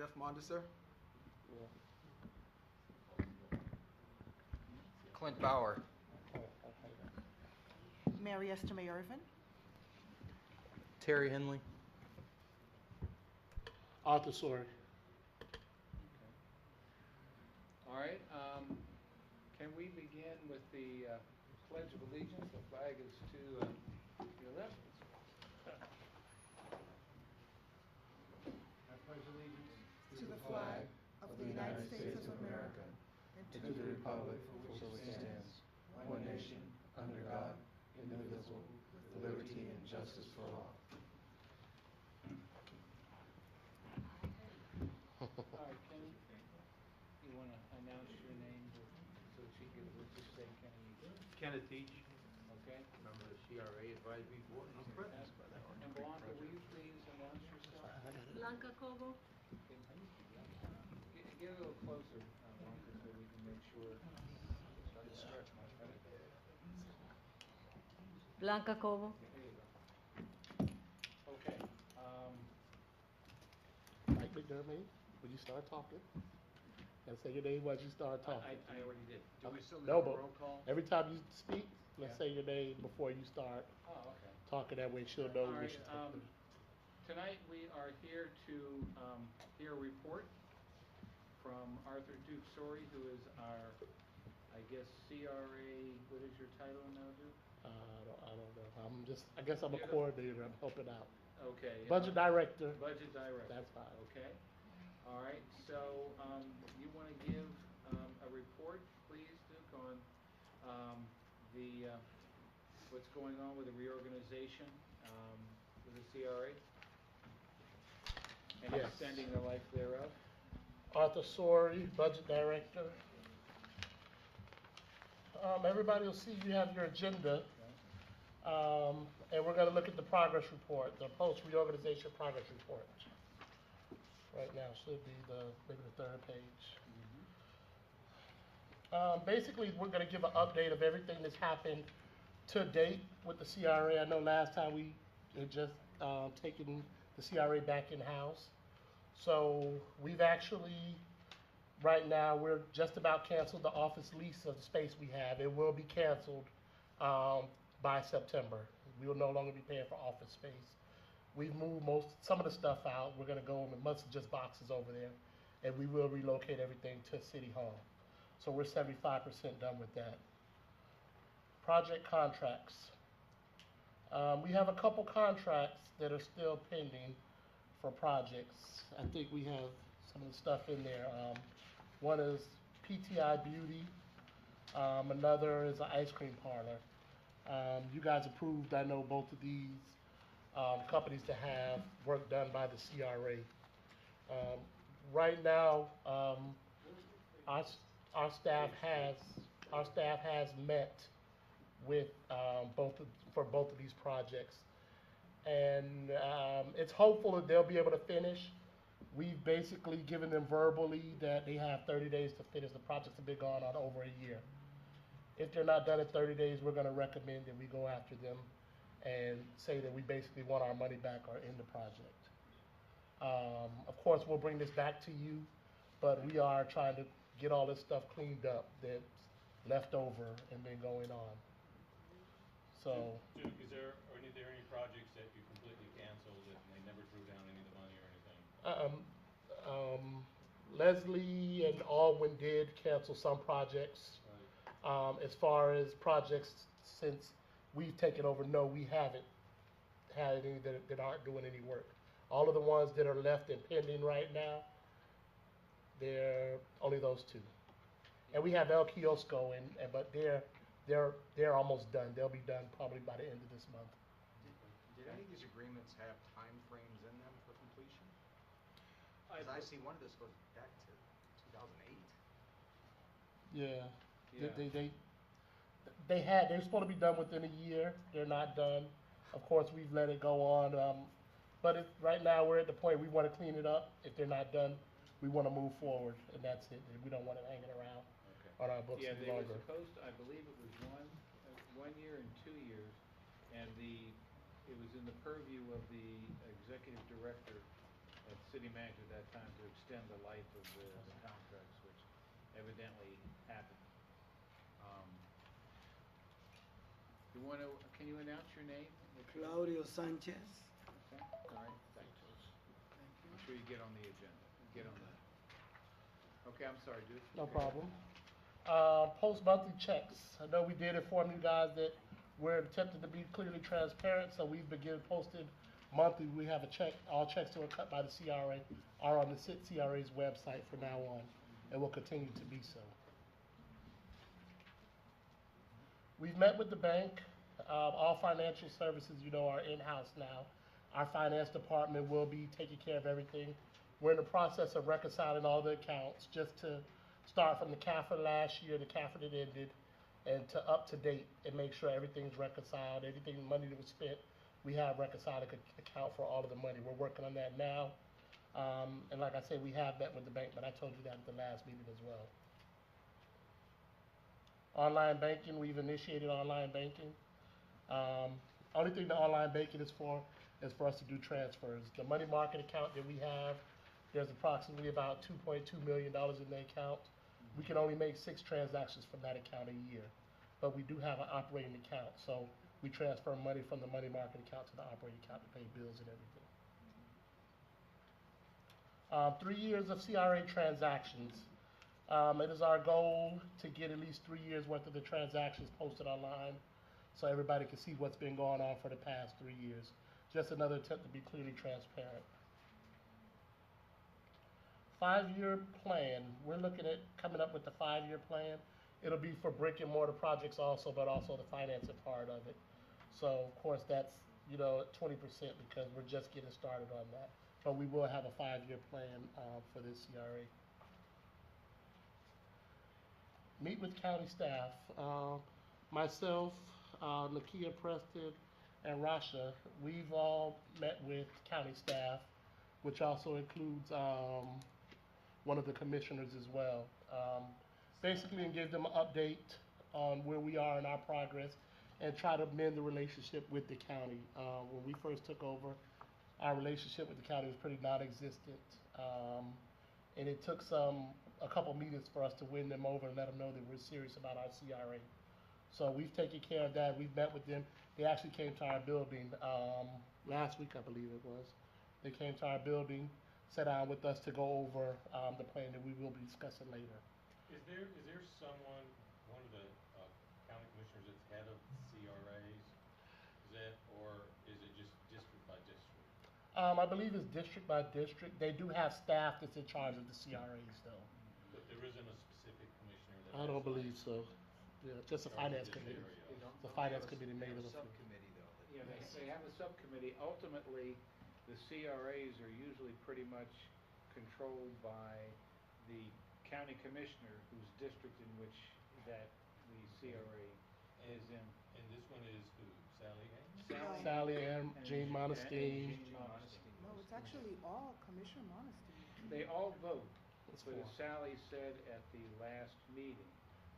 Jeff Mondesir. Clint Bauer. Mary Esther Irvin. Terry Henley. Arthur Sorry. All right, can we begin with the Pledge of Allegiance? The flag is to your left. I pledge allegiance To the flag of the United States of America and to the republic for which it stands, one nation, under God, indivisible, with liberty and justice for all. All right, Kenny, you want to announce your name so she can just say Kenny? Kenneth Teach, Okay. member of the CRA Advisory Board. I'm present. And Blanca, will you please announce yourself? Blanca Cobo. Get a little closer, Blanca, so we can make sure. Blanca Cobo. There you go. Okay. Mike McDermott, when you start talking, and say your name once you start talking. I already did. Do we still need No, a but roll call? every time you speak, let's Yeah. say your name before you start Oh, okay. talking. That way she'll know All what right, she's talking. tonight we are here to hear a report from Arthur Duke Sorey, who is our, I guess, CRA, what is your title now, Duke? I don't know. I guess I'm a You're the- coordinator. I'm helping out. Okay. Budget director. Budget director. That's fine. Okay. All right, so you want to give a report, please, Duke, on what's going on with the reorganization with the CRA? And Yes. extending the life thereof? Arthur Sorey, budget director. Everybody will see you have your agenda. And we're going to look at the progress report, the post-reorganization progress report. Right now should be maybe the third page. Basically, we're going to give an update of everything that's happened to date with the CRA. I know last time we had just taken the CRA back in-house. So we've actually, right now, we're just about canceled the office lease of the space we have. It will be canceled by September. We will no longer be paying for office space. We've moved some of the stuff out. We're gonna go in most of just boxes over there, and we will relocate everything to City Hall. So we're 75% done with that. Project contracts. We have a couple contracts that are still pending for projects. I think we have some of the stuff in there. One is PTI Beauty. Another is an ice cream parlor. You guys approved, I know, both of these companies to have work done by the CRA. Right now, our staff has met with for both of these projects, and it's hopeful that they'll be able to finish. We've basically given them verbally that they have 30 days to finish. The projects have been going on over a year. If they're not done in 30 days, we're going to recommend that we go after them and say that we basically want our money back or end the project. Of course, we'll bring this back to you, but we are trying to get all this stuff cleaned up that's left over and been going on. So, Duke, are there any projects that you completely canceled and they never drew down any of the money or anything? Leslie and Alwyn did cancel some projects. As far as projects since we've taken over, no, we haven't had any that aren't doing any work. All of the ones that are left and pending right now, they're only those two. And we have El Kiosco, but they're almost done. They'll be done probably by the end of this month. Did any of these agreements have time frames in them for completion? Because I see one of this goes back to 2008. Yeah. Yeah. They're supposed to be done within a year. They're not done. Of course, we've let it go on. But right now we're at the point we want to clean it up. If they're not done, we want to move forward, and that's it. We don't want it hanging around on our books Yeah, any they were longer. supposed to, I believe it was 1 year and 2 years, and it was in the purview of the executive director city manager at that time to extend the life of the contracts, which evidently happened. Can you announce your name? Claudio Sanchez. Okay, all right, thanks. I'm sure you get on the agenda, get on that. Okay, I'm sorry, dude. No problem. Post monthly checks. I know we did inform you guys that we're attempting to be clearly transparent, so we've begun posting monthly. We have a check, all checks that were cut by the CRA are on the CRA's website from now on, and will continue to be so. We've met with the bank. All financial services, you know, are in-house now. Our finance department will be taking care of everything. We're in the process of reconciling all the accounts, just to start from the CAFA last year, the CAFA that ended, and to up to date, and make sure everything's reconciled, everything, money that was spent, we have reconciled an account for all of the money. We're working on that now. And like I said, we have met with the bank, but I told you that at the last meeting as well. Online banking, we've initiated online banking. Only thing the online banking is for us to do transfers. The money market account that we have, there's approximately about $2.2 million in the account. We can only make 6 transactions from that account a year, but we do have an operating account, so we transfer money from the money market account to the operating account to pay bills and everything. 3 years of CRA transactions. It is our goal to get at least 3 years worth of the transactions posted online, so everybody can see what's been going on for the past 3 years. Just another attempt to be clearly transparent. 5-year plan. We're looking at coming up with the 5-year plan. It'll be for brick and mortar projects also, but also the financing part of it. So of course that's, you know, 20% because we're just getting started on that. But we will have a 5-year plan for this CRA. Meet with county staff. Myself, Nakia Preston, and Rasha, we've all met with county staff, which also includes one of the commissioners as well. Basically, and give them an update on where we are in our progress and try to mend the relationship with the county. When we first took over, our relationship with the county was pretty non-existent. And it took a couple meetings for us to win them over and let them know that we're serious about our CRA. So we've taken care of that. We've met with them. They actually came to our building last week, I believe it was. They came to our building, sat down with us to go over the plan that we will be discussing later. Is there someone, one of the county commissioners that's head of CRAs? Is that, or is it just district by district? I believe it's district by district. They do have staff that's in charge of the CRAs though. But there isn't a specific commissioner that I don't believe so. Yeah, just a finance committee. The finance committee made of a few. Subcommittee though. Yeah, they have a subcommittee. Ultimately, the CRAs are usually pretty much controlled by the county commissioner whose district in which that the CRA is in. And this one is who? Sally Haynes? Sally and Jean Monestein. No, it's actually all Commissioner Monestein. They all vote, It's but 4. as Sally said at the last meeting,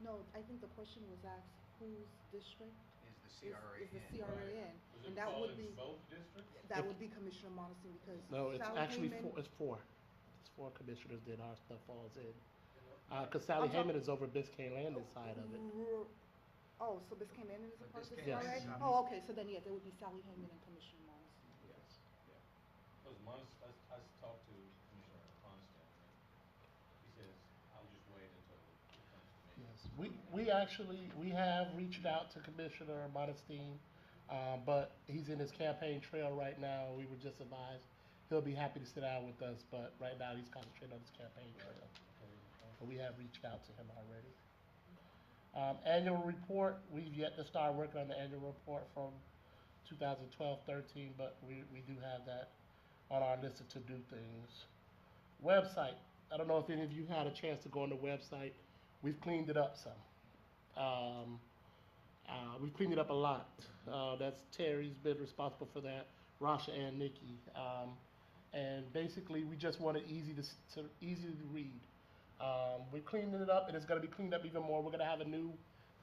No, I think the question was asked, whose district Is the CRA is the in? CRA in? Does And it that fall would in be, both districts? that would be Commissioner Monestein because No, it's Sally actually Hayman- 4. It's 4. It's 4 commissioners that our stuff falls in. Because Sally I'm Hayman is over Biscayne Landing side of it. Oh, so Biscayne Landing is a part of the Biscayne CRA? Landing. Oh, okay, so then yes, it would be Sally Hayman and Commissioner Monestein. yes, yeah. I talked to Commissioner Constant, and he says, I'll just wait until it comes to me. Yes, we have reached out to Commissioner Modestine, but he's in his campaign trail right now. We were just advised he'll be happy to sit down with us, but right now he's concentrating on his campaign trail. But we have reached out to him already. Annual report, we've yet to start working on the annual report from 2012-13, but we do have that on our list of to-do things. Website, I don't know if any of you had a chance to go on the website. We've cleaned it up some. We've cleaned it up a lot. That's Terry's been responsible for that, Rasha and Nikki. And basically, we just want it easy to read. We're cleaning it up, and it's going to be cleaned up even more. We're going to have a new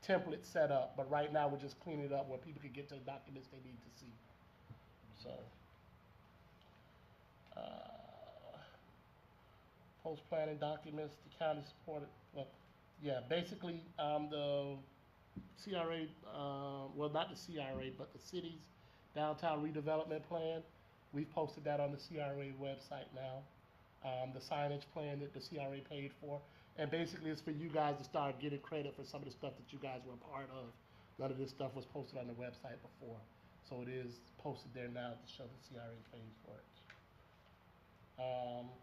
template set up, but right now we're just cleaning it up where people can get to the documents they need to see. So, Post-planning documents, the county supported, well, yeah, basically, the CRA, well, not the CRA, but the city's downtown redevelopment plan. We've posted that on the CRA website now. The signage plan that the CRA paid for. And basically it's for you guys to start getting credit for some of the stuff that you guys were a part of. None of this stuff was posted on the website before. So it is posted there now to show the CRA paid for it.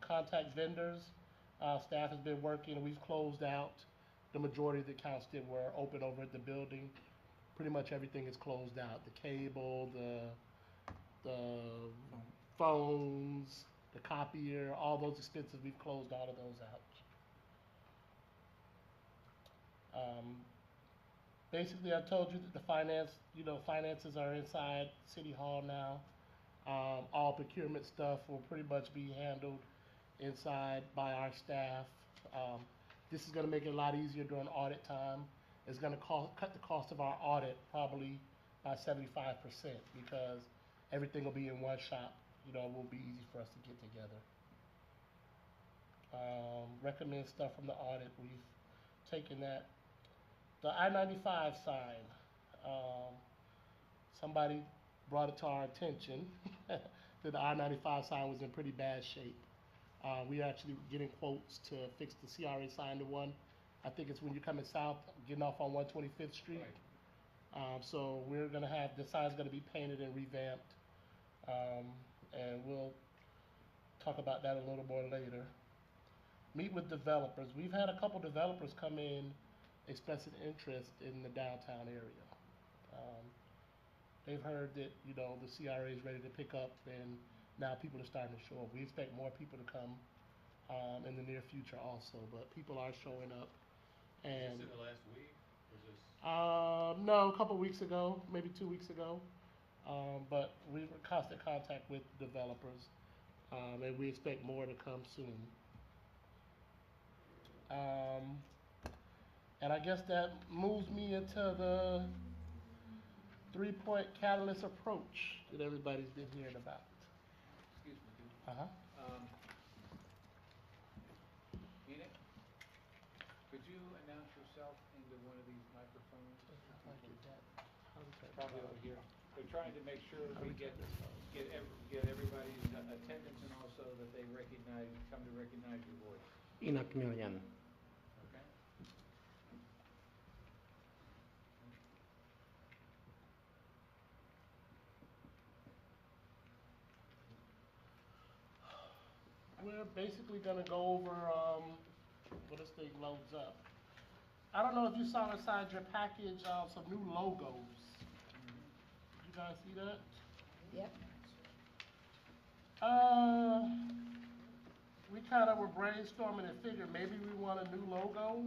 Contact vendors. Staff has been working. We've closed out the majority of the accounts that were open over at the building. Pretty much everything is closed out. The cable, the phones, the copier, all those expenses, we've closed all of those out. Basically, I told you that the finances are inside City Hall now. All procurement stuff will pretty much be handled inside by our staff. This is going to make it a lot easier during audit time. It's going to cut the cost of our audit probably by 75% because everything will be in one shop. It will be easy for us to get together. Recommend stuff from the audit. We've taken that. The I-95 sign. Somebody brought it to our attention that the I-95 sign was in pretty bad shape. We're actually getting quotes to fix the CRA sign, the one, I think it's when you're coming south, getting off on 125th Street. Right. So we're gonna have, the sign's gonna be painted and revamped. And we'll talk about that a little more later. Meet with developers. We've had a couple developers come in expressing interest in the downtown area. They've heard that, the CRA is ready to pick up and now people are starting to show up. We expect more people to come in the near future also, but people are showing up. And Was this in the last week? Was this? no, a couple weeks ago, maybe 2 weeks ago. But we're in constant contact with developers, and we expect more to come soon. And I guess that moves me into the 3-point catalyst approach that everybody's been hearing about. Excuse me, dude. Enoch, could you announce yourself into one of these microphones? Probably over here. They're trying to make sure we get everybody's attendance and also that they come to recognize your voice. Enoch Millian. Okay? We're basically gonna go over, when this thing loads up. I don't know if you saw inside your package, some new logos. Did you guys see that? Yep. We kind of were brainstorming and figured maybe we want a new logo.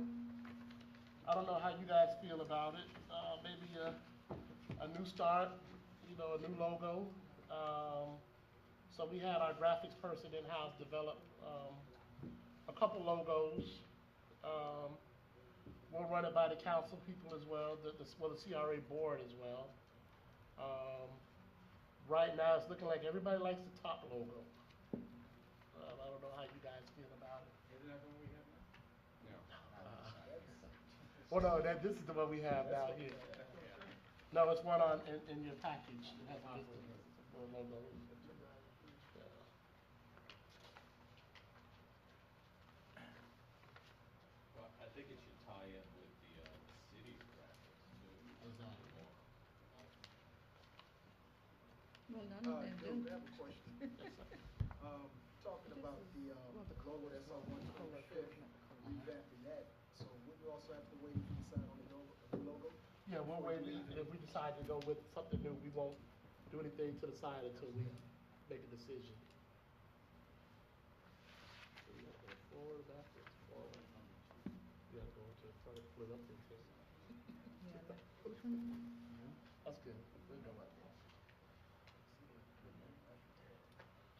I don't know how you guys feel about it. Maybe a new start, a new logo. So we had our graphics person in-house develop a couple logos. We'll run it by the council people as well, the CRA board as well. Right now, it's looking like everybody likes the top logo. I don't know how you guys feel about it. Isn't that the one we have now? Well, no, this is the one we have down here. No, it's one in your package. It has a logo. Well, I think it should tie in with the city's graphics too. Exactly. Well, none of them Dude, do. I have a question. Talking about the logo that's on 125th, revamping that. So would you also have to wait if you decide on the logo? Yeah, we'll wait. If we decide to go with something new, we won't do anything to the side until we make a decision. So you gotta go forward, backwards, forward. You gotta go to the front, flip up into it. That's good. We'll go right there.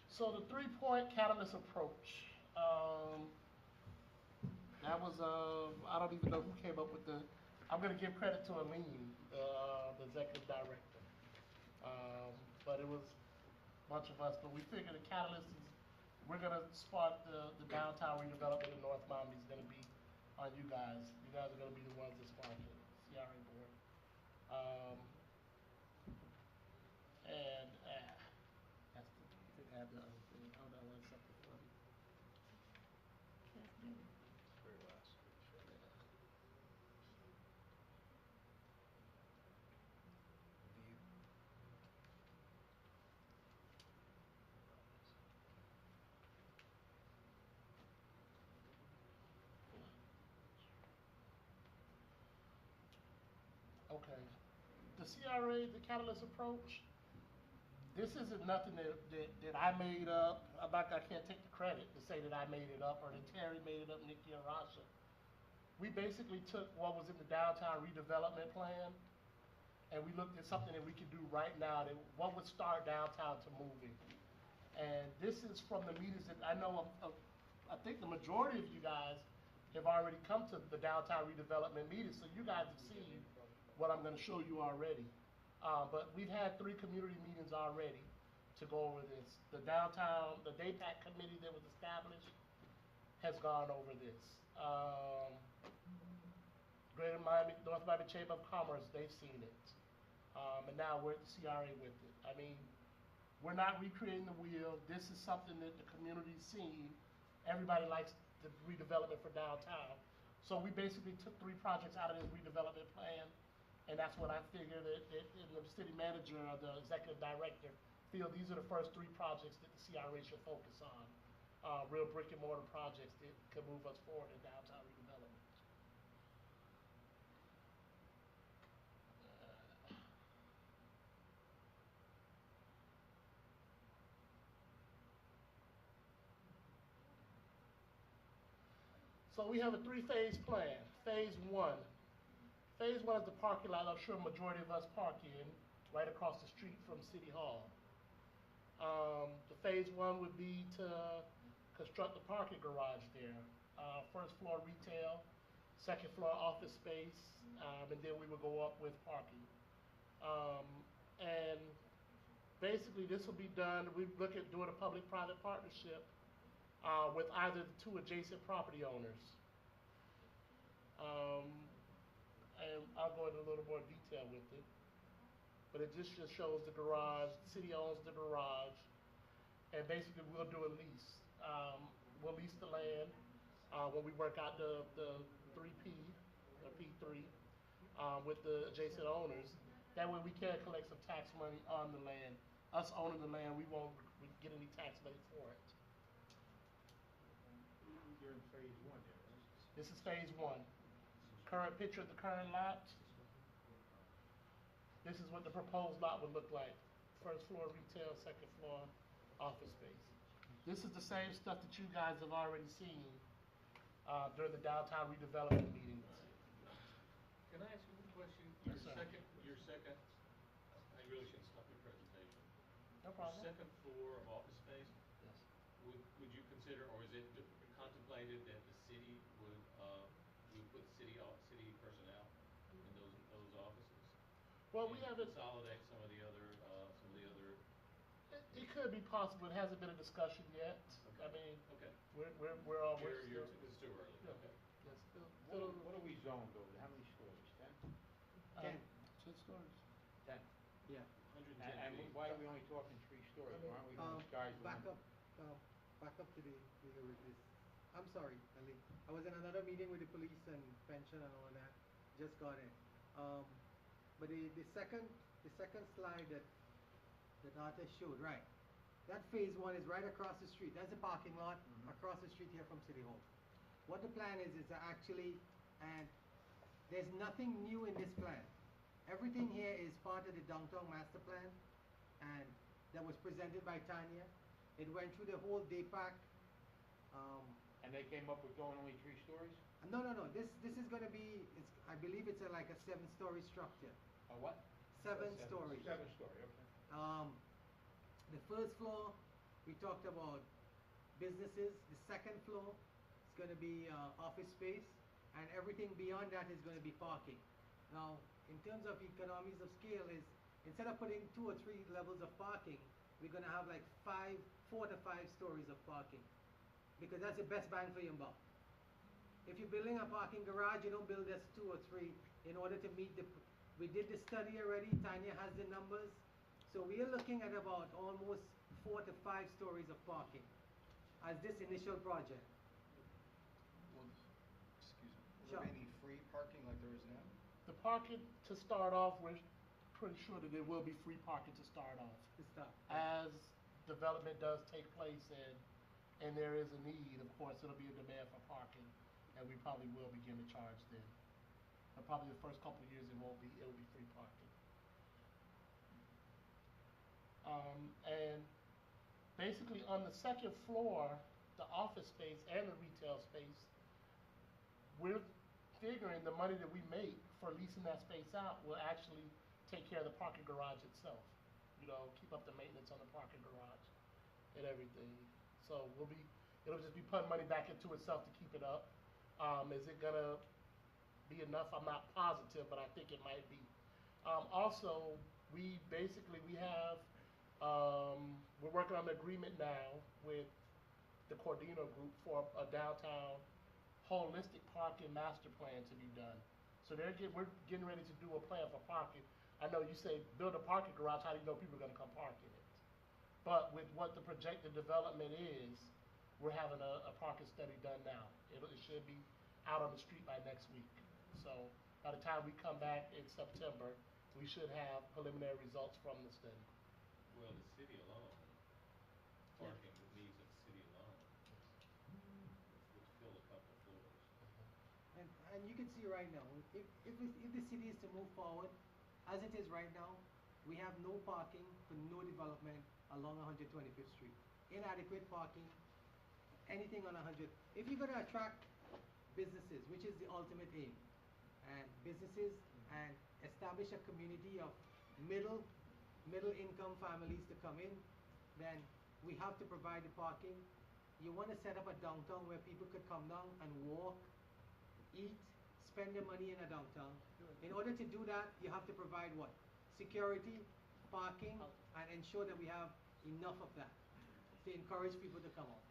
So the 3-point catalyst approach. That was, I don't even know who came up with I'm gonna give credit to Aline, the executive director. But it was a bunch of us, but we figured the catalyst is we're gonna spark the downtown redevelopment in North Miami is gonna be on you guys. You guys are gonna be the ones that spark it, CRA board. And, that's the, I think I have the other thing, hold on one second for me. Very last. View. Okay. The CRA, the catalyst approach, this isn't nothing that I made up. I can't take the credit to say that I made it up or that Terry made it up, Nikki or Rasha. We basically took what was in the downtown redevelopment plan and we looked at something that we could do right now that what would start downtown to moving. And this is from the meetings that I know I think the majority of you guys have already come to the downtown redevelopment meetings, so you guys have seen what I'm gonna show you already. But we've had 3 community meetings already to go over this. The DayPAC committee that was established has gone over this. Greater Miami, North Miami Chamber of Commerce, they've seen it. And now we're at the CRA with it. I mean, we're not recreating the wheel. This is something that the community's seen. Everybody likes the redevelopment for downtown. So we basically took 3 projects out of this redevelopment plan, and that's what I figured that the city manager or the executive director feel these are the first 3 projects that the CRA should focus on. Real brick and mortar projects that could move us forward in downtown redevelopment. So we have a 3-phase plan. Phase 1. Phase 1 is the parking lot I'm sure a majority of us park in, right across the street from City Hall. The phase 1 would be to construct the parking garage there. First floor retail, second floor office space, and then we would go up with parking. And basically this will be done, we look at doing a public-private partnership with either the 2 adjacent property owners. And I'll go into a little more detail with it. But it just shows the garage, the city owns the garage, and basically we'll do a lease. We'll lease the land when we work out the 3P, or P3, with the adjacent owners. That way we can collect some tax money on the land. Us owning the land, we won't get any tax money for it. You're in phase 1 there, right? This is phase 1. Current picture of the current lot. This is what the proposed lot would look like. First floor retail, second floor office space. This is the same stuff that you guys have already seen during the downtown redevelopment meetings. Can I ask you a question? Yes, sir. Your second, I really shouldn't stop your presentation. No problem. Your second floor of office space, Yes. would you consider, or is it contemplated that the city would put city personnel in those offices? Well, we And haven't. consolidate some of the other. It could be possible. It hasn't been a discussion yet. Okay. I mean, Okay. we're all It's too early. Yeah. Okay. Yes, What are we zoned over? How many stories? 10? 10 stories. 10. Yeah. 110 And feet. why are we only talking 3 stories? Why aren't we going skies Back limit? up to the this. I'm sorry, Ali. I was in another meeting with the police and pension and all of that. Just got in. But the second slide that Arthur showed, right? That phase 1 is right across the street. That's the parking lot across the street here from City Hall. What the plan is actually, and there's nothing new in this plan. Everything here is part of the downtown master plan, and that was presented by Tanya. It went through the whole DayPAC. And they came up with going only 3 stories? No. This is going to be. I believe it's like a 7-story structure. A what? 7 stories. 7 story, okay. The first floor, we talked about businesses. The second floor is going to be office space, and everything beyond that is going to be parking. Now, in terms of economies of scale, is instead of putting 2 or 3 levels of parking, we're going to have like 5 4 to 5 stories of parking, because that's the best bang for your buck. If you're building a parking garage, you don't build just 2 or 3 in order to meet the, we did the study already, Tanya has the numbers. So we are looking at about almost 4 to 5 stories of parking as this initial project. Well, excuse me, will Sure. there be any free parking like there is now? The parking, to start off, we're pretty sure that there will be free parking to start off. To start. As development does take place and there is a need, of course, it'll be a demand for parking, and we probably will begin to charge then. But probably the first couple of years, it'll be free parking. And basically on the second floor, the office space and the retail space, we're figuring the money that we make for leasing that space out will actually take care of the parking garage itself. You know, keep up the maintenance on the parking garage and everything. So it'll just be putting money back into itself to keep it up. Is it gonna be enough? I'm not positive, but I think it might be. Also, we have, we're working on an agreement now with the Cordino Group for a downtown holistic parking master plan to be done. So we're getting ready to do a plan for parking. I know you say build a parking garage, how do you know people are gonna come park in it? But with what the projected development is, we're having a parking study done now. It should be out on the street by next week. So by the time we come back in September, we should have preliminary results from the study. Well, the city alone, parking needs of the city alone would fill a couple floors. And you can see right now, if the city is to move forward, as it is right now, we have no parking for no development along 125th Street. Inadequate parking, anything on 100. If you're gonna attract businesses, which is the ultimate aim, and businesses and establish a community of middle income families to come in, then we have to provide the parking. You want to set up a downtown where people could come down and walk, eat, spend their money in a downtown. In order to do that, you have to provide what? Security, parking, and ensure that we have enough of that to encourage people to come out.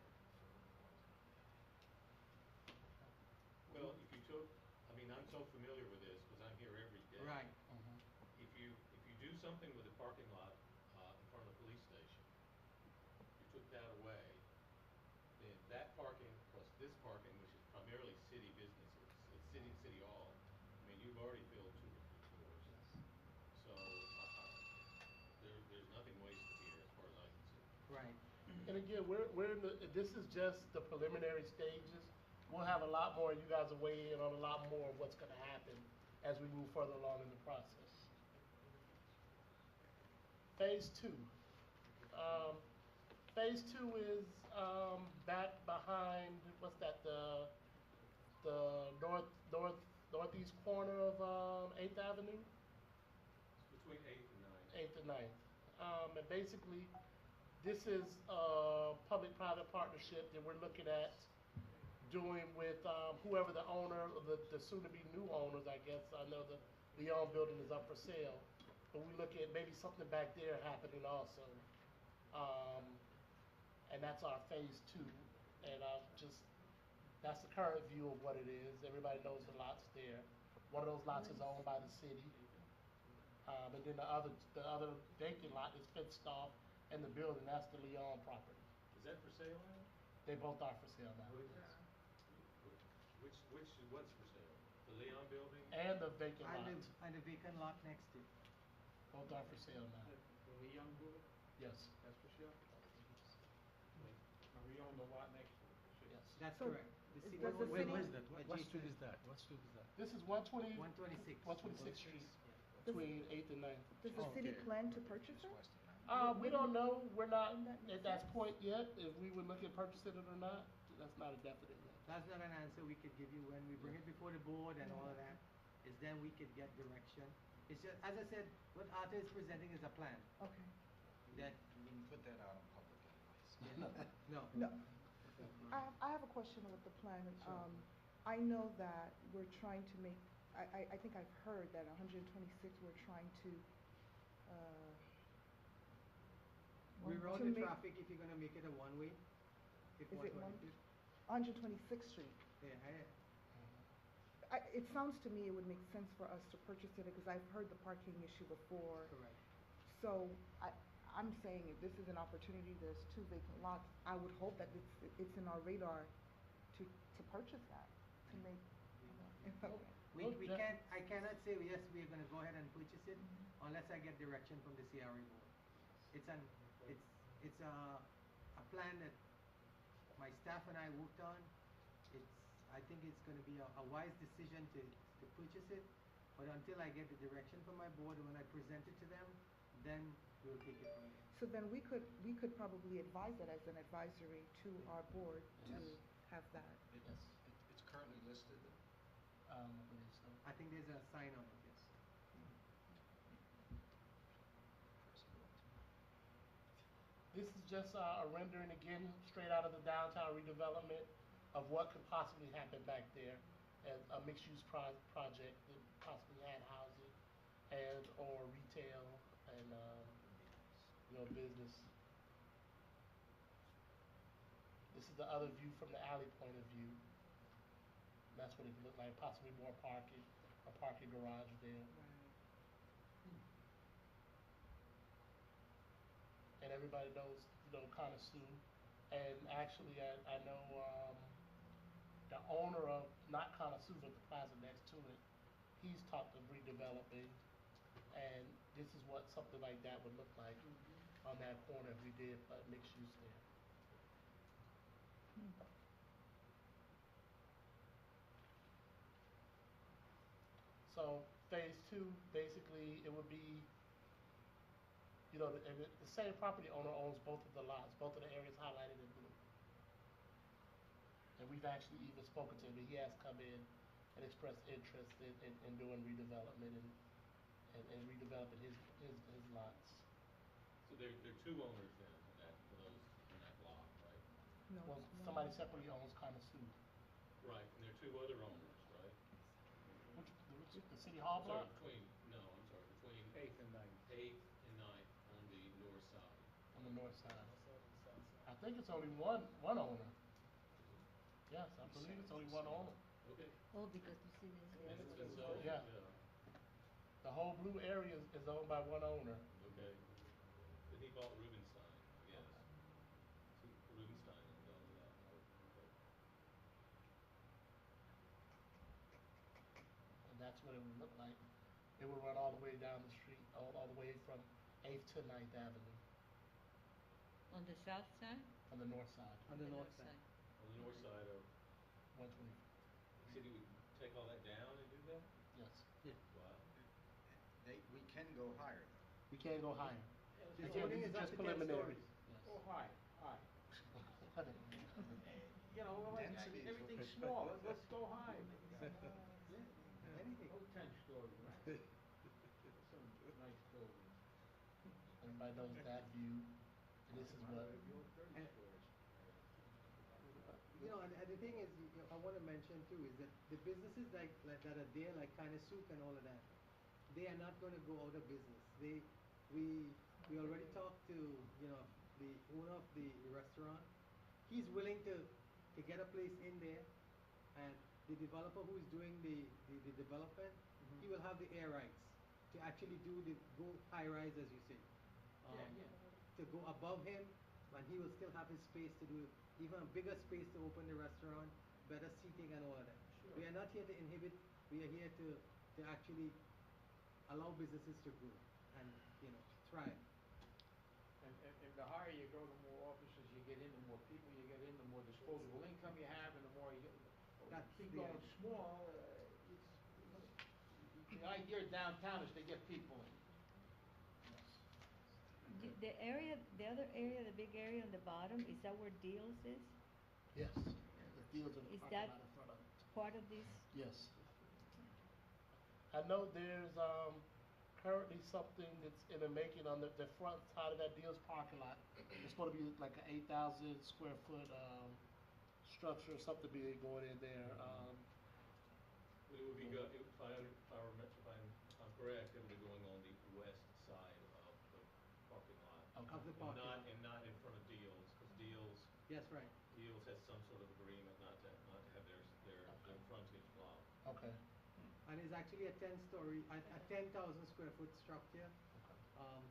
Well, if you took, I mean, I'm so familiar with this because I'm here every day. Right. If you do something with the parking lot in front of the police station, you took that away, then that parking plus this parking, which is primarily city businesses, it's city hall. I mean, you've already filled 2 or 3 floors. So there's nothing wasted here as far as I can see. Right. And again, this is just the preliminary stages. We'll have a lot more, you guys will weigh in on a lot more of what's gonna happen as we move further along in the process. Phase 2. Phase 2 is back behind, what's that, the northeast corner of 8th Avenue? It's between 8th and 9th. 8th and 9th. And basically, this is a public-private partnership that we're looking at doing with whoever the owner, the soon-to-be new owners, I guess. I know the Leon building is up for sale, but we look at maybe something back there happening also. And that's our phase 2. And that's the current view of what it is. Everybody knows the lots there. One of those lots is owned by the city. And then the other vacant lot is fenced off, and the building, that's the Leon property. Is that for sale now? They both are for sale now. What's for sale? The Leon building? And the vacant lot. And the vacant lot next to it. Both are for sale now. The Leon building, Yes. that's for sale? And we own the lot next to it. Yes. That's So, correct. The does the city- Where's that? What adjacent- street is that? What street is that? This is 126th 126. Street, Does- between 8th and 9th. Does the city plan to purchase it? We don't know. We're not Wouldn't that make at that sense? point yet. If we would look at purchasing it or not, that's not a definite yet. That's not an answer we could give you when we bring it before the board and all of that. Is then we could get direction. It's just, as I said, what Arthur is presenting is a plan Okay. that, You can put that out in public anyways. no. No, I have a question with the plan. I know that we're trying to make, I think I've heard that 126, we're trying to Reroute To the make- traffic if you're gonna make it a one-way. If Is it 122. 126th Street. Yeah, It sounds to me it would make sense for us to purchase it because I've heard the parking issue before. correct. So I'm saying if this is an opportunity, there's 2 vacant lots, I would hope that it's in our radar to purchase that, to make. I cannot say, yes, we're gonna go ahead and purchase it unless I get direction from the CRA board. It's a plan that my staff and I worked on. I think it's gonna be a wise decision to purchase it, but until I get the direction from my board and when I present it to them, then we'll take it from there. So then we could probably advise that as an advisory to our board to have that. It's currently listed. I believe so. I think there's a sign on it, yes. This is just a rendering again, straight out of the downtown redevelopment of what could possibly happen back there as a mixed-use project that possibly had housing and or retail and business. This is the other view from the alley point of view. That's what it looked like, possibly more parking, a parking garage there. And everybody knows, Conasu. And actually, I know the owner of, not Conasu, but the plaza next to it, he's talked of redeveloping. And this is what something like that would look like on that corner if we did mixed use there. So phase 2, basically, it would be, the same property owner owns both of the lots, both of the areas highlighted in blue. And we've actually even spoken to him, and he has come in and expressed interest in doing redevelopment and redeveloping his lots. So there are 2 owners then in that block, right? No, Well, it's somebody one. separately owns Conasu. Right, and there are 2 other owners, right? Which the City Hall I'm sorry, block? between 8th and 9th. 8th and 9th on the north side. On the north side. I think it's only one owner. Yes, I believe it's only one owner. Okay. Oh, because you see this. And it's been sold? Yeah. The whole blue area is owned by one owner. Okay. But he bought Rubenstein, I guess. Rubenstein owned all of that. Okay. And that's what it would look like. It would run all the way down the street, all the way from 8th to 9th Avenue On the south side? on the north side, On the north side. On the north side of, 120. he said he would take all that down and do that? Yes. Wow. We can go higher though. We can't go higher. The Again, zoning this is up just to 10 preliminary. stories. Oh, hi. You know, Density is what everything's they- small, let's go high. Anything. Oh, 10 stories, right? Some nice buildings. Everybody knows that view. And this is what, And- And the thing is, I want to mention too, is that the businesses that are there, like Kainasuk and all of that, they are not going to go out of business. We already talked to, the owner of the restaurant. He's willing to get a place in there, and the developer who is doing the development, he will have the air rights to actually go high rise, as you say. To go above him, and he will still have his space to do even a bigger space to open the restaurant, better seating and all of that. Sure. We are not here to inhibit, we are here to actually allow businesses to grow and, thrive. And the higher you go, the more offices you get in, the more people you get in, the more disposable income you have, and the more you get. That's Keep the going idea. small, the idea downtown is to get people in. The other area, the big area on the bottom, is that where Deals is? yes, the deals in the Is parking that- lot in front of it. Part of this? Yes. I know there's currently something that's in the making on the front side of that Deals parking lot. It's going to be like an 8,000 square foot structure, something big going in there. But it would be, if I'm correct, it would be going on the west side of the parking lot. Of the parking lot. And not in front of Deals, because Deals Yes, right. has some sort of agreement not to have their frontage blocked. Okay. And it's actually a 10-story, a 10,000 square foot structure.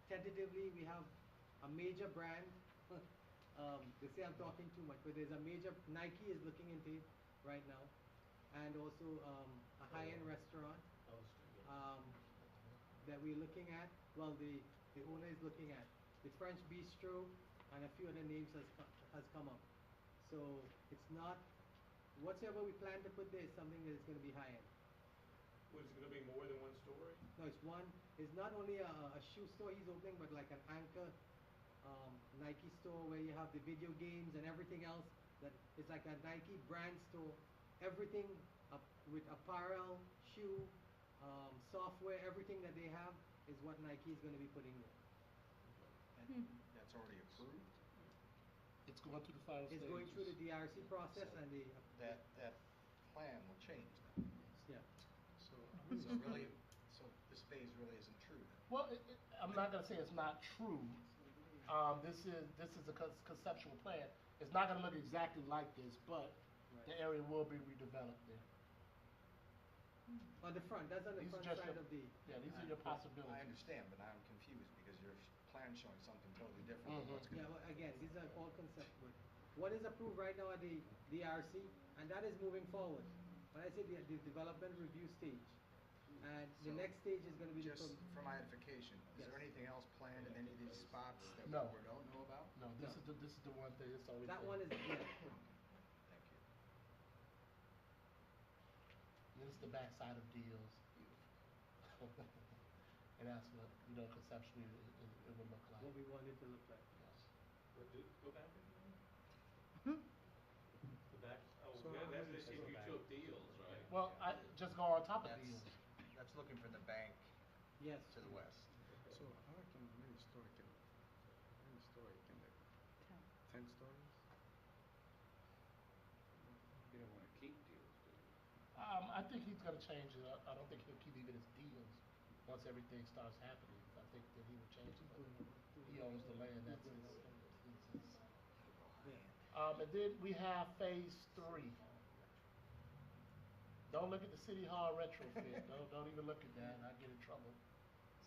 Tentatively, we have a major brand. They say I'm talking too much, but there's a major, Nike is looking into it right now. And also a high-end restaurant that we're looking at. Well, the owner is looking at. The French Bistro and a few other names has come up. So it's not, whatsoever we plan to put there is something that is going to be high-end. Well, is it gonna be more than one story? No, it's not only a shoe store he's opening, but like an anchor Nike store where you have the video games and everything else. That it's like a Nike brand store. Everything with apparel, shoe, software, everything that they have is what Nike is going to be putting there. And that's already approved? It's going through the final It's stages. going through the DRC process and the That plan will change then? yeah. So really, so this phase really isn't true then? Well, I'm not gonna say it's not true. This is a conceptual plan. It's not gonna look exactly like this, but the area will be redeveloped there. On the front, that's on the These are front just side your- of the. Yeah, these are your possibilities. I understand, but now I'm confused because your plan's showing something totally different than what's Yeah, gonna. well, again, these are all concept work. What is approved right now at the DRC, and that is moving forward. When I say the development review stage, and the So, next stage is going to be Just for my edification, is there Yes. anything else planned in any of these spots that we No. don't know about? No, this is the one thing. It's always that been. one is yeah. Thank you. This is the backside of Deals. And that's what, conceptually it would look like. what we want it to look like. Yes. Go back again? The back, So that's how many if you stories? took Deals, right? Well, I just go on top of That's, Deals. that's looking for the bank Yes. to the west. So how many story can they, 10 stories? You don't wanna keep Deals, do you? I think he's gonna change it. I don't think he'll keep even his Deals once everything starts happening. I think that he will change it. But he owns the land. That's his. And then we have phase 3. Don't look at the City Hall retrofit. Don't even look at that. I get in trouble.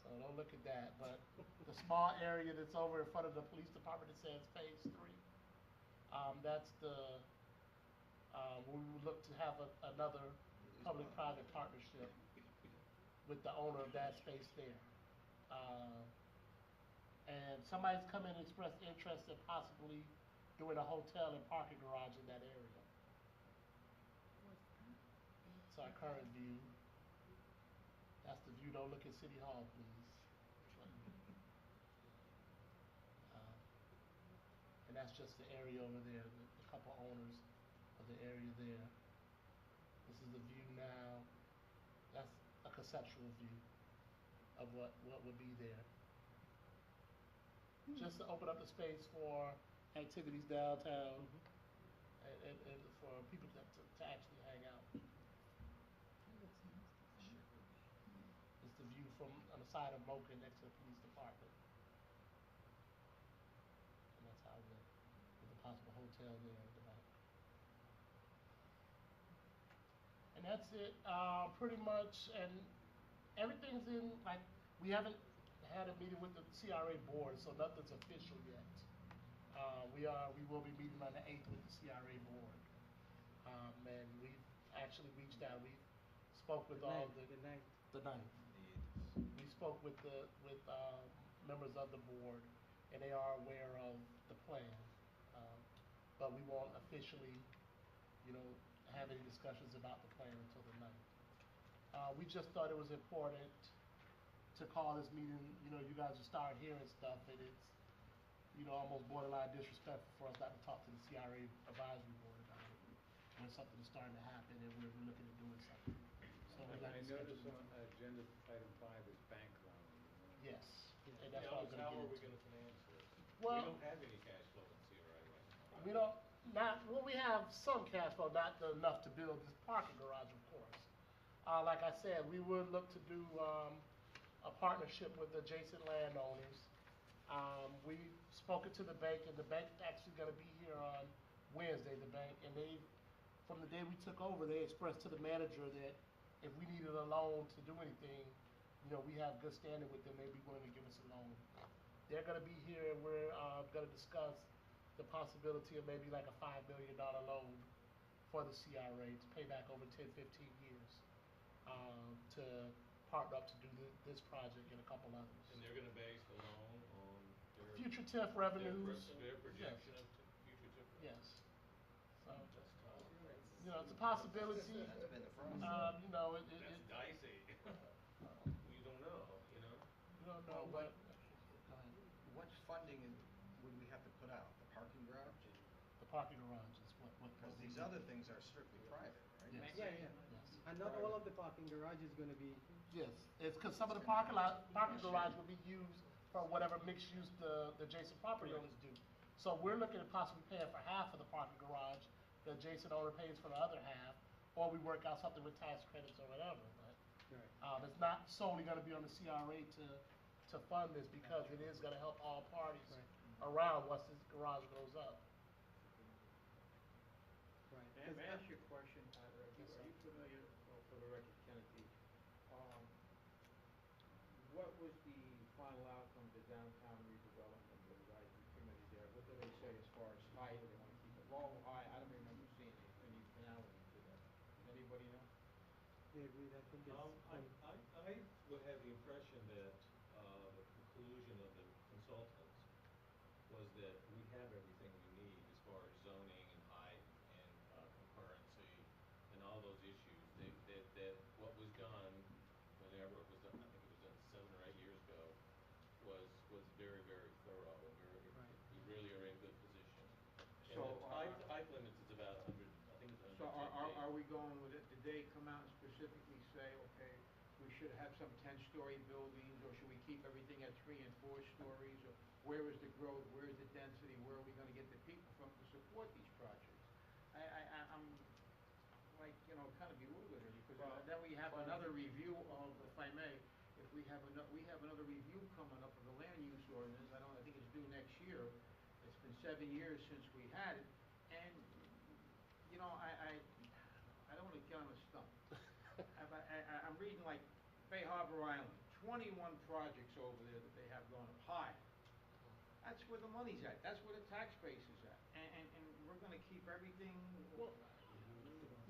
So don't look at that. But the small area that's over in front of the police department that says phase 3. That's the we would look to have another public-private partnership with the owner of that space there. And somebody's come in and expressed interest in possibly doing a hotel and parking garage in that area. It's our current view. That's the view. Don't look at City Hall, please. And that's just the area over there, the couple owners of the area there. This is the view now. That's a conceptual view of what would be there. Just to open up the space for activities downtown and for people to actually hang out. It's the view from on the side of Mocha next to the police department. And that's how with the possible hotel there at the back. And that's it, pretty much. And everything's in, like, we haven't had a meeting with the CRA board, so nothing's official yet. We will be meeting on the 8th with the CRA board. And we've actually reached out. We spoke with all the 9th. We spoke with members of the board, and they are aware of the plan. But we won't officially, have any discussions about the plan until the 9th. We just thought it was important to call this meeting. You guys will start hearing stuff, and it's, almost borderline disrespectful for us not to talk to the CRA advisory board about it when something is starting to happen and we're looking at doing something. So we'd like I to schedule noticed it. on agenda item 5 is bank loan. Yes, and that's what I'm How gonna are we get into. gonna finance this? Well- We don't have any cash flow in CRA right now. We don't, we have some cash flow, not enough to build this parking garage, of course. Like I said, we would look to do a partnership with adjacent landowners We've spoken to the bank, and the bank's actually gonna be here on Wednesday, the bank, and from the day we took over, they expressed to the manager that if we needed a loan to do anything, we have good standing with them, they'd be willing to give us a loan. They're gonna be here, and we're, gonna discuss the possibility of maybe like a $5 million loan for the CRA to pay back over 10, 15 years, to partner up to do this project and a couple others. And they're gonna base the loan on their. Future TIF revenues. Their projection of future TIF revenues. Yes. So, That's tough. it's a possibility. That's been the front. That's dicey. You don't know, You don't know, Well, but, go ahead. What funding would we have to put out? The parking garage? The parking garage is what Because we these do. other things are strictly private, right? Yes. Yeah, Yes. and not all of the parking garage is gonna be, Yes, it's because some of the parking garage will be used for whatever mixed use the adjacent property owners do. So we're looking at possibly paying for half of the parking garage, the adjacent owner pays for the other half, or we work out something with tax credits or whatever, but, right, it's not solely gonna be on the CRA to fund this, because it is gonna help all parties Right. around once this garage goes up. right. May 'Cause I ask you a question? Are you familiar, for the record, Kennedy, what was the final outcome of the downtown redevelopment advisory committee there? What did they say as far as height? Do they want to keep it low, high? I don't remember seeing any finality to that. Does anybody know? They agreed, I think it's, I would have the impression that, the conclusion of the consultants was that we have everything we need as far as zoning and height and, concurrency and all those issues. That what was done, whenever it was done, I think it was done 7 or 8 years ago, was very, very thorough and Right. we really are in good position. And So, the height limits is about 100, I think it's 110 So feet. are we going with it? Did they come out and specifically say, okay, we should have some 10-story buildings, or should we keep everything at 3 and 4 stories? Or where is the growth, where is the density, where are we gonna get the people from to support these projects? I'm like, kind of bewildered here, because then we have another review of, if I may, if we have another review coming up of the land use ordinance. I think it's due next year. It's been 7 years since we had it, and, I don't wanna get on a stump. I'm reading like Bay Harbor Island, 21 projects over there that they have going up high. That's where the money's at, that's where the tax base is at, and we're gonna keep everything. Well,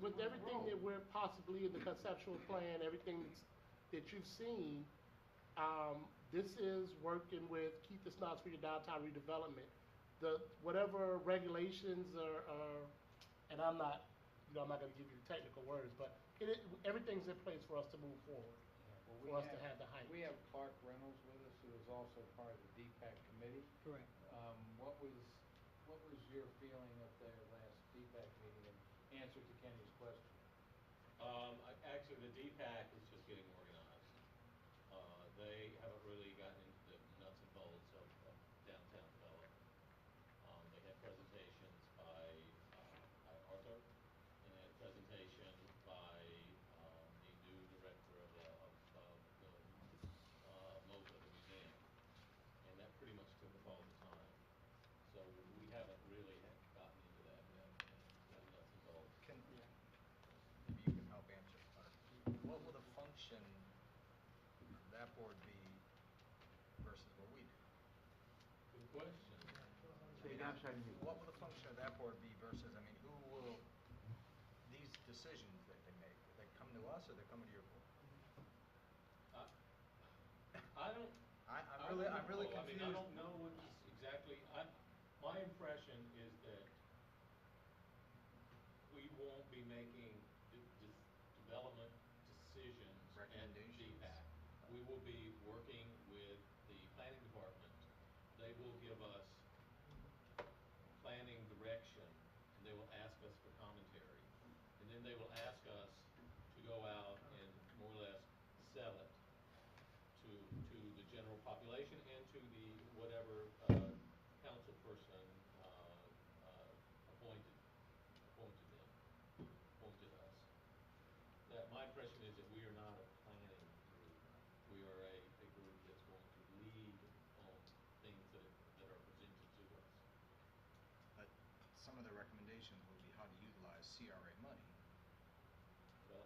with everything that we're possibly in the conceptual plan, everything that you've seen, this is working with Keep the Snots for your downtown redevelopment. Whatever regulations are, and I'm not gonna give you the technical words, but everything's in place for us to move forward, for us to have the height. We have Clark Reynolds with us, who is also part of the DPAC committee. correct. What was your feeling of their last DPAC meeting in answer to Kenny's question? Actually, the DPAC is just getting organized. They haven't really gotten into the nuts and bolts of downtown development. They had presentations by Arthur, and they had a presentation by, the new director of the MOSA, the museum. And that pretty much took up all the time. So we haven't really gotten into that yet, the nuts and bolts. Maybe you can help answer. What will the function of that board be versus what we do? Good question. What will the function of that board be versus, who will, these decisions that they make, will they come to us or they're coming to your board? I'm really confused. I don't know what's exactly, my impression is that we won't be making development decisions at Recommendations. DPAC. We will be working with the planning department. They will give us planning direction, and they will ask us for commentary. And then they will ask us to go out and more or less sell it to the general population and to the whatever council person appointed us. That my impression is that we are not a planning group. We are a group that's going to lead on things that some of the recommendations would be how to utilize CRA money. Well,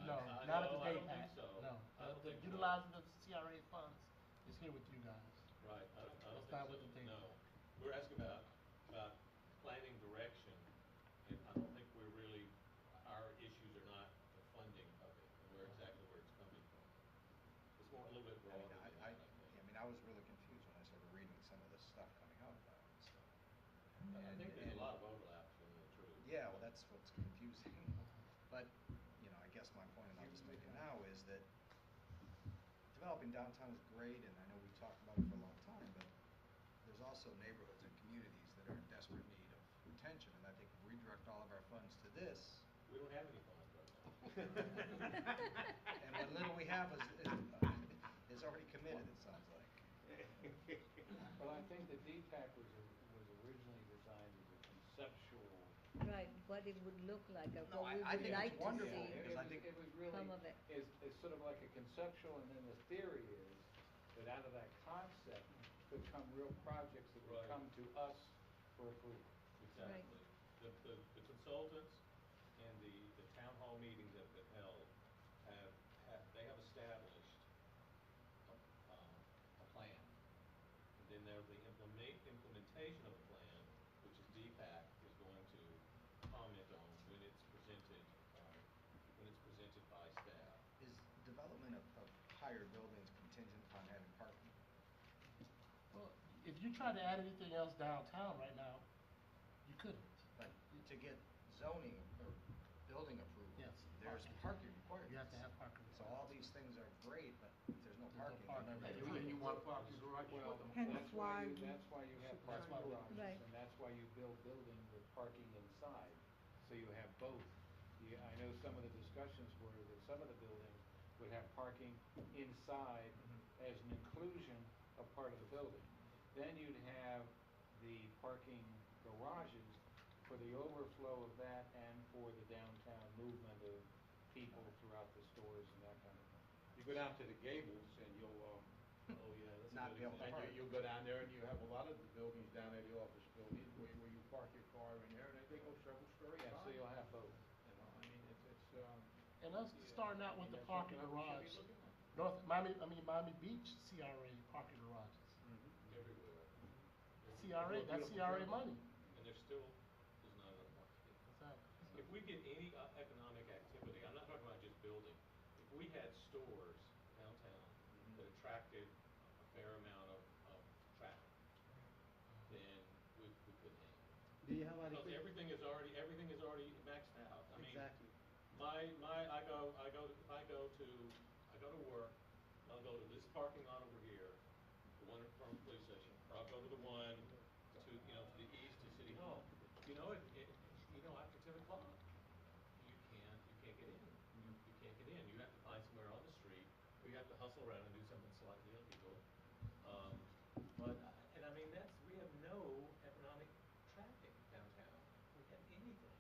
No, I not at know, the I day don't think pack, so. no. I don't think so. Utilizing the CRA funds is here with you guys. Right, I don't It's think not so, with the data. no. We're asking about planning direction, and I don't think we're really, our issues are not the funding of it, and where exactly where it's coming from. It's more, a little bit broader than that, I think. I mean, I was really confused when I started reading some of this stuff coming out about it and stuff. I think there's a lot of overlap, to tell you the truth. Yeah, well, that's what's confusing. But, you know, I guess my point, and I'll just make it now, is that developing downtown is great, and I know we've talked about it for a long time, but there's also neighborhoods and communities that are in desperate need of attention, and I think if we direct all of our funds to this, We don't have any funds right now. and what little we have is already committed, it sounds like. Well, I think the DPAC was originally designed as a conceptual. Right, what it would look like, or No, what we I would think like it's to wonderful, see. because I think It was really, Some of it. is sort of like a conceptual, and then the theory is that out of that concept could come real projects that would Right. come to us for approval. Exactly. The consultants and the town hall meetings that have been held they have established a plan. And then there's the implementation of the plan, which is DPAC is going to comment on when it's presented by staff. Is development of higher buildings contingent upon having parking? Well, if you try to add anything else downtown right now, you couldn't. But to get zoning or building approval, Yes, there's parking. parking requirements. You have to have parking. So all these things are great, but if there's no There's no parking, they'll parking. never And be you approved. want parking garages Well, with them. Hence that's why why you have should parking have- garages, Right. and that's why you build buildings with parking inside, so you have both. I know some of the discussions were that some of the buildings would have parking inside as an inclusion of part of the building. Then you'd have the parking garages for the overflow of that and for the downtown movement of people throughout the stores and that kind of thing. You go down to the Gables and you'll, Oh, yeah, that's a Not good be able to example. park. you'll go down there and you have a lot of the buildings down there, the office buildings, where you park your car in there, and they go several stories Yeah, so high. you'll have both. You know, I mean, it's, And us starting out with the That's parking something that we garage, should be looking at. Miami Beach CRA parking garages. Everywhere. CRA, that's CRA money. And there's still not enough parking. Exactly. If we get any economic activity, I'm not talking about just building, if we had stores downtown that attracted a fair amount of traffic, then we couldn't handle it. Do you have Because adequate? everything is already maxed out. I mean, Exactly. I go to work, I'll go to this parking lot over here, the one in front of the police station, or I'll go to the one to the east to City Hall. After 10 o'clock, you can't get in. You can't get in. You have to find somewhere on the street, or you have to hustle around and do something slightly illegal. We have no economic traffic downtown. We have anything.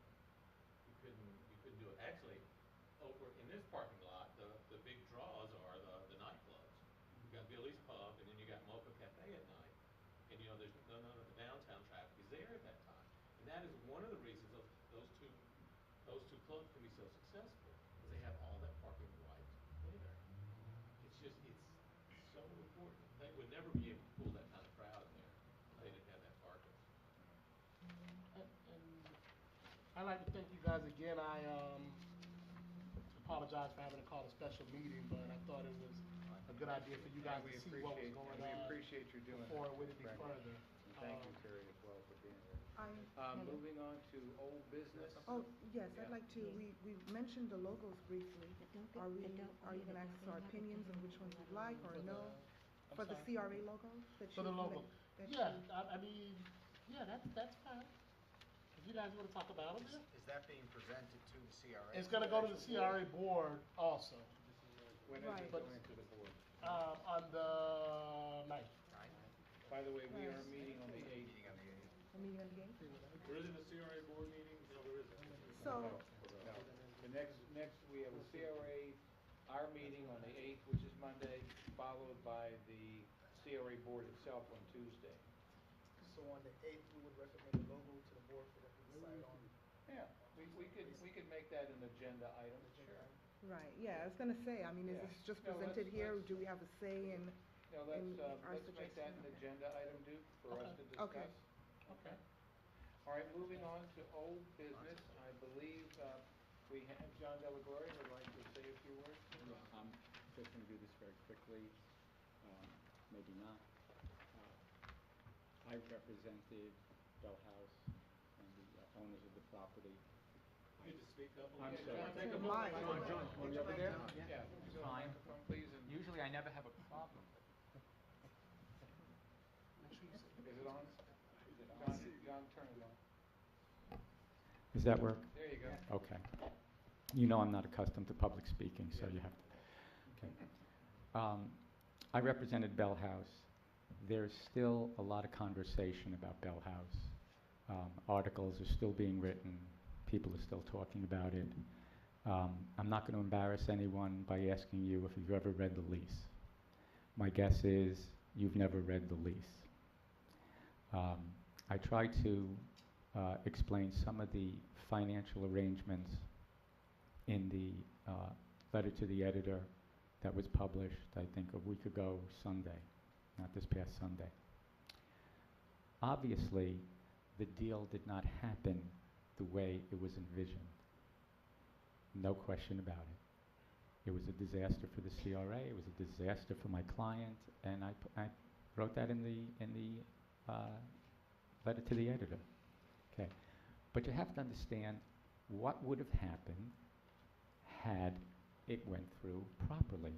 You couldn't do it. Actually, over in this parking lot, the big draws are the nightclubs. You got Billy's Pub, and then you got Mocha Cafe at night. And there's none of the downtown traffic is there at that time. And that is one of the reasons those two clubs can be so successful, because they have all that parking right there. It's so important. They would never be able to pull that kind of crowd in there if they didn't have that parking. And I'd like to thank you guys again. I apologize for having to call a special meeting, but I thought it was a good idea for you guys to see what was going on. We appreciate you doing that. Before it went any Brenda. further. And thank you, Terry, as well, for being here. Hello. Moving on to old business. Oh, yes, Yeah. I'd like to, we mentioned the logos briefly. Are you gonna ask us our opinions on which ones we'd like or no? For the CRA logos that For the you logo. that Yeah, you- that's fine. If you guys want to talk about them, yeah. Is that being presented to the CRA? It's gonna go to the CRA board also, When is Right. it going to the board? on the 9th. By the way, we are Right. meeting on the 8th. Meeting on the 8th. a meeting on the 8th? There isn't a CRA board meeting? No, there isn't. So, No. The next, we have a CRA, our meeting on the 8th, which is Monday, followed by the CRA board itself on Tuesday. So so on the 8th, we would recommend a logo to the board for them to decide on. Yeah, we could make that an agenda item, Agenda sure. item. Right, yeah, I was gonna say, I mean, is Yeah. this just No, presented let's- here, or let's- do we have a say in, No, in our let's make that an suggestion? agenda item, Duke, for us to discuss. Okay. Okay. All right, moving on to old business, I believe, we have, John Delagore would like to say a few words. I'm just going to do this very quickly, maybe not. I represented Bell House and the owners of the property. You need to speak up a I'm little sorry. bit. Take a Mike. microphone. John, come over there. Yeah, you go to the Fine. microphone, please, and Usually I never have a problem. is it on? John, turn it on. Does that work? There you go. Okay. You know I'm not accustomed to public speaking, so you have to. Okay. I represented Bell House. There's still a lot of conversation about Bell House. Articles are still being written. People are still talking about it. I'm not going to embarrass anyone by asking you if you've ever read the lease. My guess is you've never read the lease. I tried to explain some of the financial arrangements in the letter to the editor that was published, I think, a week ago Sunday, not this past Sunday. Obviously, the deal did not happen the way it was envisioned. No question about it. It was a disaster for the CRA. It was a disaster for my client, and I wrote that in the letter to the editor. Okay, but you have to understand what would have happened had it went through properly,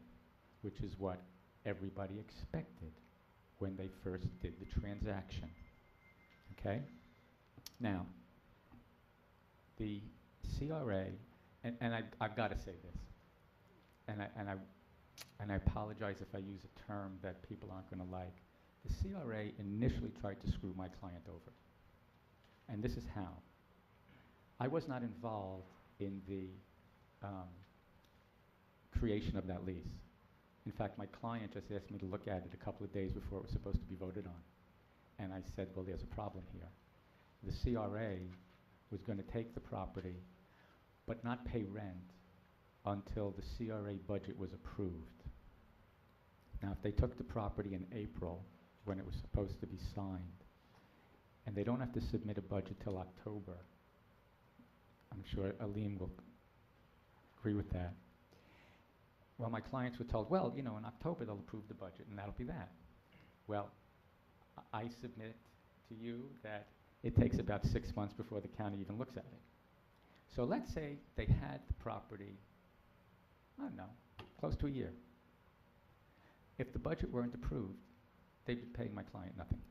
which is what everybody expected when they first did the transaction. Okay? Now, the CRA, and I've got to say this, and I apologize if I use a term that people aren't going to like. The CRA initially tried to screw my client over. And this is how. I was not involved in the creation of that lease. In fact, my client just asked me to look at it a couple of days before it was supposed to be voted on. And I said, well, there's a problem here. The CRA was going to take the property but not pay rent until the CRA budget was approved. Now, if they took the property in April, when it was supposed to be signed, and they don't have to submit a budget till October, I'm sure Aline will agree with that. Well, my clients were told, well, you know, in October they'll approve the budget and that'll be that. Well, I submit to you that it takes about 6 months before the county even looks at it. So let's say they had the property, I don't know, close to a year. If the budget weren't approved, they'd be paying my client nothing.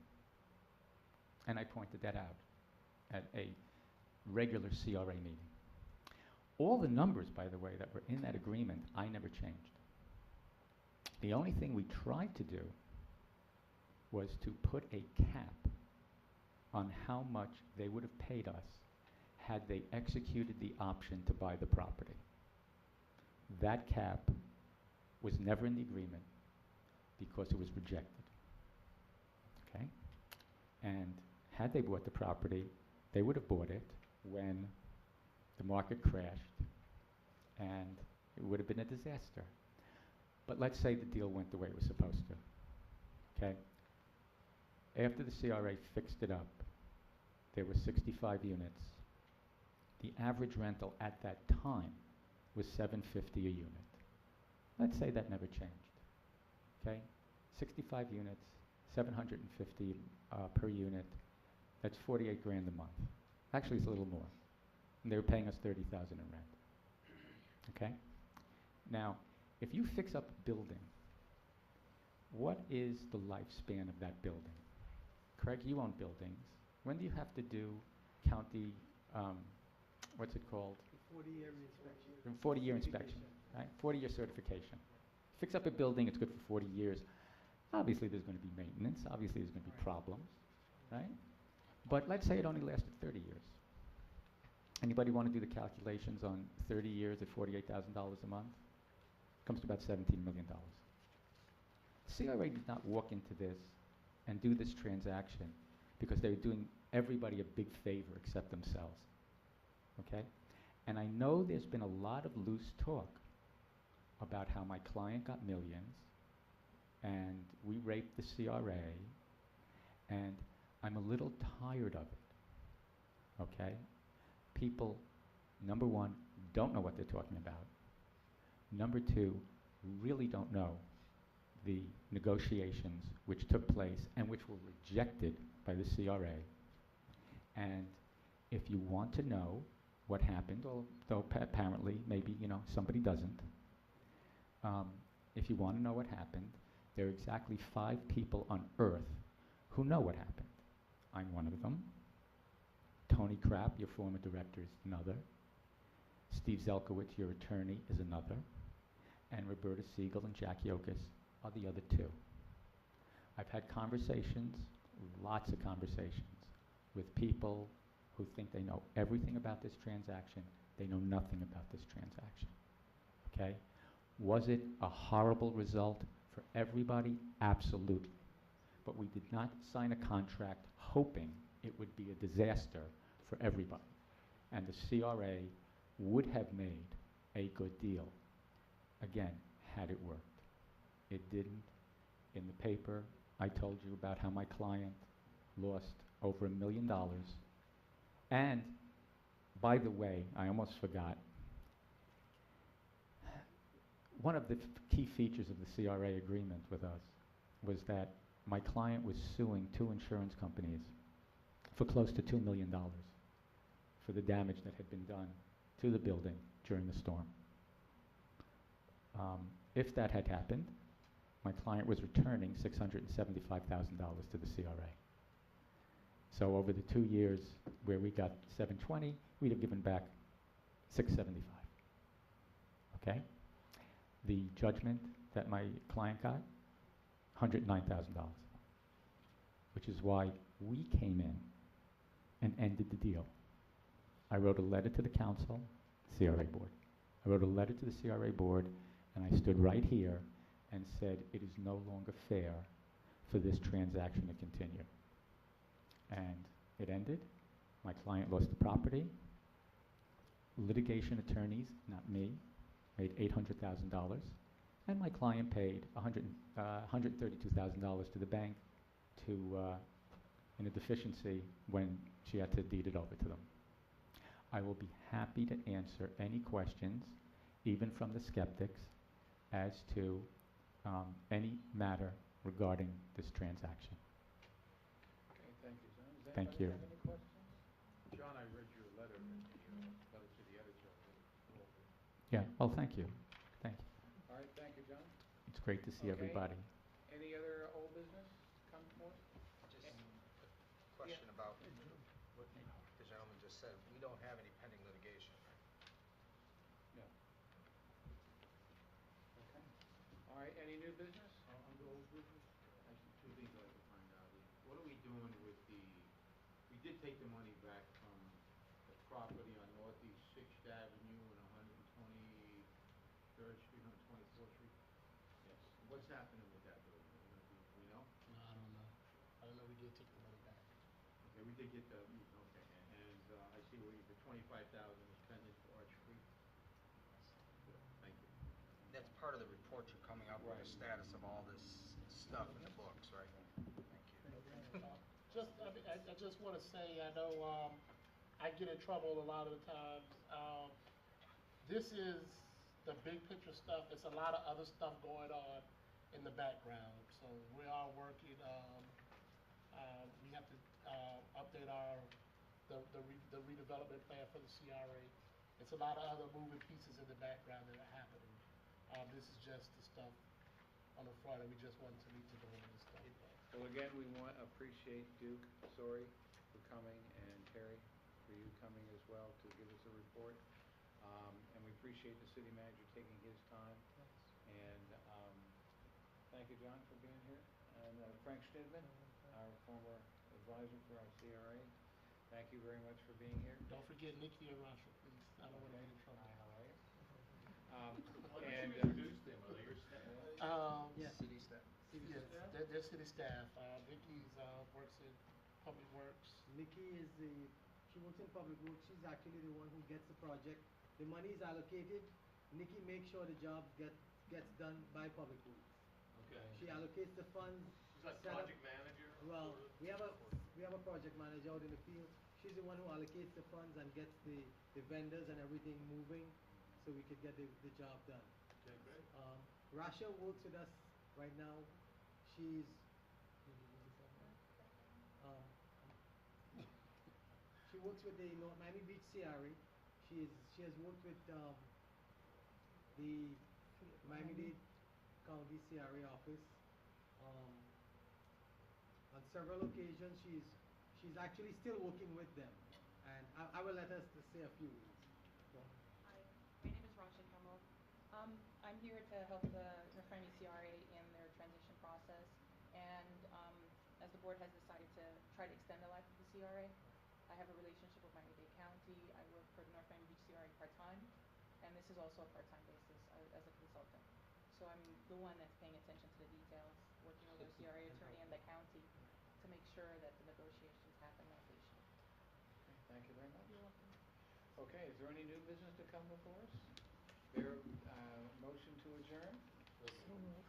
And I pointed that out at a regular CRA meeting. All the numbers, by the way, that were in that agreement, I never changed. The only thing we tried to do was to put a cap on how much they would have paid us had they executed the option to buy the property. That cap was never in the agreement because it was rejected. Okay? And had they bought the property, they would have bought it when the market crashed, and it would have been a disaster. But let's say the deal went the way it was supposed to. Okay? After the CRA fixed it up, there were 65 units. The average rental at that time was $750 a unit. Let's say that never changed. Okay? 65 units, $750 per unit. That's 48 grand a month. Actually, it's a little more. And they were paying us $30,000 in rent. Okay? Now, if you fix up a building, what is the lifespan of that building? Craig, you own buildings. When do you have to do county, what's it called? 40-year inspection. 40-year inspection, right? 40-year certification. Fix up a building, it's good for 40 years. Obviously, there's going to be maintenance. Obviously, there's going to be problems, right? But let's say it only lasted 30 years. Anybody want to do the calculations on 30 years at $48,000 a month? Comes to about $17 million. CRA did not walk into this and do this transaction because they were doing everybody a big favor except themselves. Okay? And I know there's been a lot of loose talk about how my client got millions and we raped the CRA, and I'm a little tired of it. Okay? People, number one, don't know what they're talking about. Number two, really don't know the negotiations which took place and which were rejected by the CRA. And if you want to know what happened, although apparently maybe somebody doesn't, if you want to know what happened, there are exactly 5 people on earth who know what happened. I'm one of them. Tony Krapp, your former director, is another. Steve Zelkowitz, your attorney, is another. And Roberta Siegel and Jack Yokas are the other 2. I've had conversations, lots of conversations, with people who think they know everything about this transaction. They know nothing about this transaction. Okay? Was it a horrible result for everybody? Absolutely. But we did not sign a contract hoping it would be a disaster for everybody. And the CRA would have made a good deal, again, had it worked. It didn't. In the paper, I told you about how my client lost over $1 million. And, by the way, I almost forgot, one of the key features of the CRA agreement with us was that my client was suing 2 insurance companies for close to $2 million for the damage that had been done to the building during the storm. If that had happened, my client was returning $675,000 to the CRA. So over the 2 years where we got $720, we'd have given back $675. Okay? The judgment that my client got, $109,000, which is why we came in and ended the deal. I wrote a letter to the council, CRA board. I wrote a letter to the CRA board, and I stood right here and said it is no longer fair for this transaction to continue. And it ended. My client lost the property. Litigation attorneys, not me, made $800,000, and my client paid $132,000 to the bank in a deficiency when she had to deed it over to them. I will be happy to answer any questions, even from the skeptics, as to any matter regarding this transaction. Okay, thank you, John. Does Thank anybody you. have any questions? John, I read your letter in the letter to the editor. Yeah, well, thank you. Thank you. All right, thank you, John. It's great to see Okay. everybody. Any other old business come forth? Just a question about what the gentleman just said. We don't have any pending litigation, right? No. Okay. All right, any new business? Under old business, actually, 2 things I'd like to find out is, what are we doing with we did take the money back from the property on Northeast 6th Avenue and 123rd Street, 124th Street? Yes. What's happening with that building? We know? No, I don't know. I don't know, we did take the money back. Okay, we did get the, okay, and I see where the 25,000 is pending for Arch Street. Good, thank you. That's part of the report you're coming up with, the status of all this stuff in the books, right? Thank you. I just want to say, I know I get in trouble a lot of the times. This is the big picture stuff. There's a lot of other stuff going on in the background. So we are working. We have to update the redevelopment plan for the CRA. It's a lot of other moving pieces in the background that are happening. This is just the stuff on the front, and we just wanted to meet to go over this stuff. Well, again, we appreciate Duke, Sori, for coming, and Terry, for you coming as well to give us a report. And we appreciate the city manager taking his time. And thank you, John, for being here. And Frank Schnidman, our former advisor for our CRA, thank you very much for being here. Don't forget Nikki and Rasha, please. I don't want to get in trouble. Hi, how are you? Why don't you introduce them? Are they your staff? Yeah. City staff. Yes, they're city staff. Nikki's works in Public Works. Nikki is she works in Public Works. She's actually the one who gets the project. The money is allocated. Nikki makes sure the job gets done by Public Works. Okay. She allocates the funds. Is that set up- project manager? Well, sort of? we have a project manager out in the field. She's the one who allocates the funds and gets the vendors and everything moving, so we could get the job done. Okay, great. Rasha works with us right now. She's she works with the North Miami Beach CRA. She has worked with the Miami-Dade County CRA office. On several occasions, she's actually still working with them, and I will let her say a few words. Go on. Hi, my name is Rasha Kamal. I'm here to help the North Miami CRA in their transition process, and as the board has decided to try to extend the life of the CRA, I have a relationship with Miami-Dade County. I work for the North Miami Beach CRA part-time, and this is also a part-time basis as a consultant. So I'm the one that's paying attention to the details, working with our CRA attorney and the county to make sure that the negotiations happen as they should. Okay, thank you very much. You're welcome. Okay, is there any new business to come before us? There, motion to adjourn?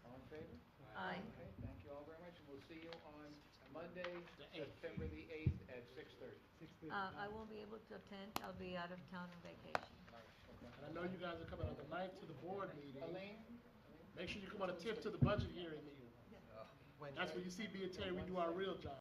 All in favor? Aye. Okay, thank you all very much, and we'll see you on Monday, The 8th. September the 8th at 6:30. 6:30. I won't be able to attend, I'll be out of town on vacation. And I know you guys are coming on the 9th to the board meeting. Elaine? Make sure you come on the 10th to the budget hearing meeting. That's where you see me and Terry, we do our real job.